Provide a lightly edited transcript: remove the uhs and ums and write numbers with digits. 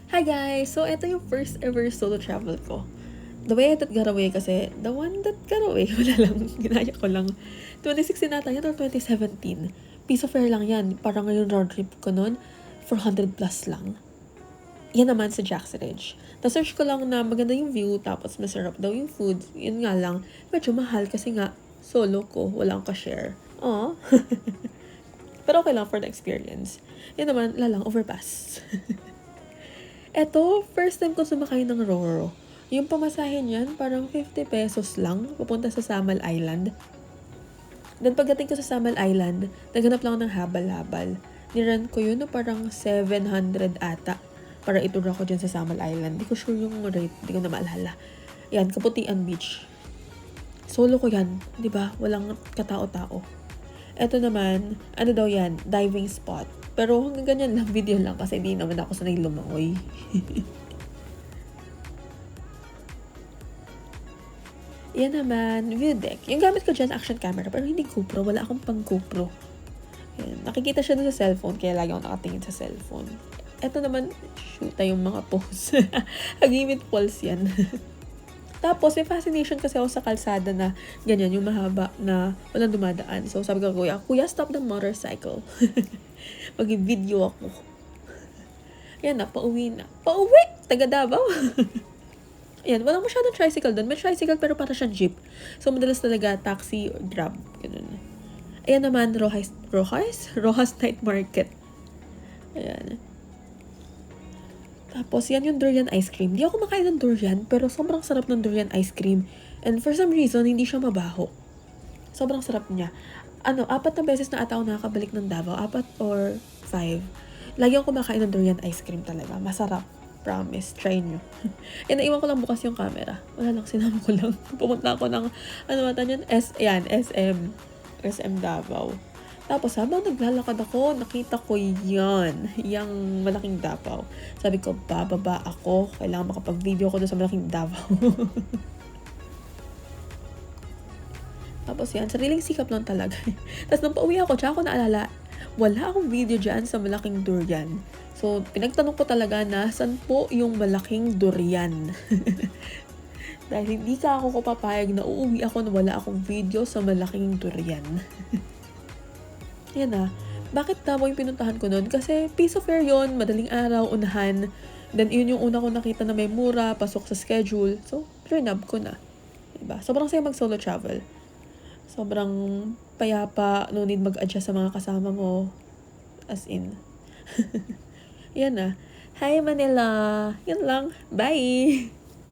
Hi guys! So, ito yung first ever solo travel ko. The way that got away kasi, the one that got away, wala lang, ginaya ko lang. 2016 nata yun or 2017. Piece of fare lang yan. Parang ngayon road trip ko nun, 400 plus lang. Yan naman sa Jack's Ridge. Na-search ko lang na maganda yung view, tapos masarap daw yung food. Yun nga lang, medyo mahal kasi nga, solo ko, wala akong ka-share. Aww. Pero okay lang for the experience. Yan naman, lalang, overpass. Eto, first time ko sumakay ng Roro. Yung pamasahe niyan, parang 50 pesos lang, pupunta sa Samal Island. Then pagdating ko sa Samal Island, naghanap lang ako ng habal-habal. Niran ko yun no, parang 700 ata para itur ako dyan sa Samal Island. Di ko sure yung rate, di ko na maalala. Yan, Kaputian Beach. Solo ko yan, di ba? Walang katao-tao. Eto naman, ano daw yan, diving spot. Pero hanggang ganyan lang, video lang kasi hindi naman ako sanay lumangoy. Yan naman, view deck. Yung gamit ko dyan, action camera. Pero hindi GoPro, wala akong pang GoPro. Yan. Nakikita siya dun sa cellphone, kaya lagi akong nakatingin sa cellphone. Eto naman, shoot yung mga pose. Agimit falls yan. Tapos, may fascination kasi ako sa kalsada na ganyan, yung mahaba na walang dumadaan. So, sabi ko, Kuya, stop the motorcycle. Mag-video ako. Yan na, pauwi na. Pauwi! Taga Davao. Ayan, walang masyadong tricycle doon. May tricycle pero para siyang jeep. So, madalas talaga taxi or grab. Ganun. Ayan naman, Rojas Night Market. Ayan. Tapos, yan yung durian ice cream. Di ako makain ng durian, pero sobrang sarap ng durian ice cream. And for some reason, hindi siya mabaho. Sobrang sarap niya. 4 na beses na ata ako nakakabalik ng Davao. 4 or 5. Lagi akong kumakain ng durian ice cream talaga. Masarap. Promise. Try nyo. Naiwan ko lang bukas yung camera. Wala lang, sinama ko lang. Pumunta ako ng, SM Davao. Tapos habang naglalakad ako, nakita ko yan. Yung malaking Davao. Sabi ko, bababa ako. Kailangan makapag-video ko doon sa malaking Davao. Tapos yan, sariling sikap lang talaga. Tapos nung pauwi ako, tsaka ako naalala, wala akong video dyan sa malaking durian. So, pinagtanong ko talaga na, saan po yung malaking durian? Dahil hindi ka ako papayag na uuwi ako na wala akong video sa malaking durian. Yan na. Bakit Davao yung pinuntahan ko nun? Kasi piece of fare yun, madaling araw, unahan. Then yun yung una ko nakita na may mura, pasok sa schedule. So, rinab ko na. Diba? Sobrang saya mag-solo travel. Sobrang payapa, no need mag-adjust sa mga kasama mo. As in. Yan na. Hi Manila! Yan lang. Bye!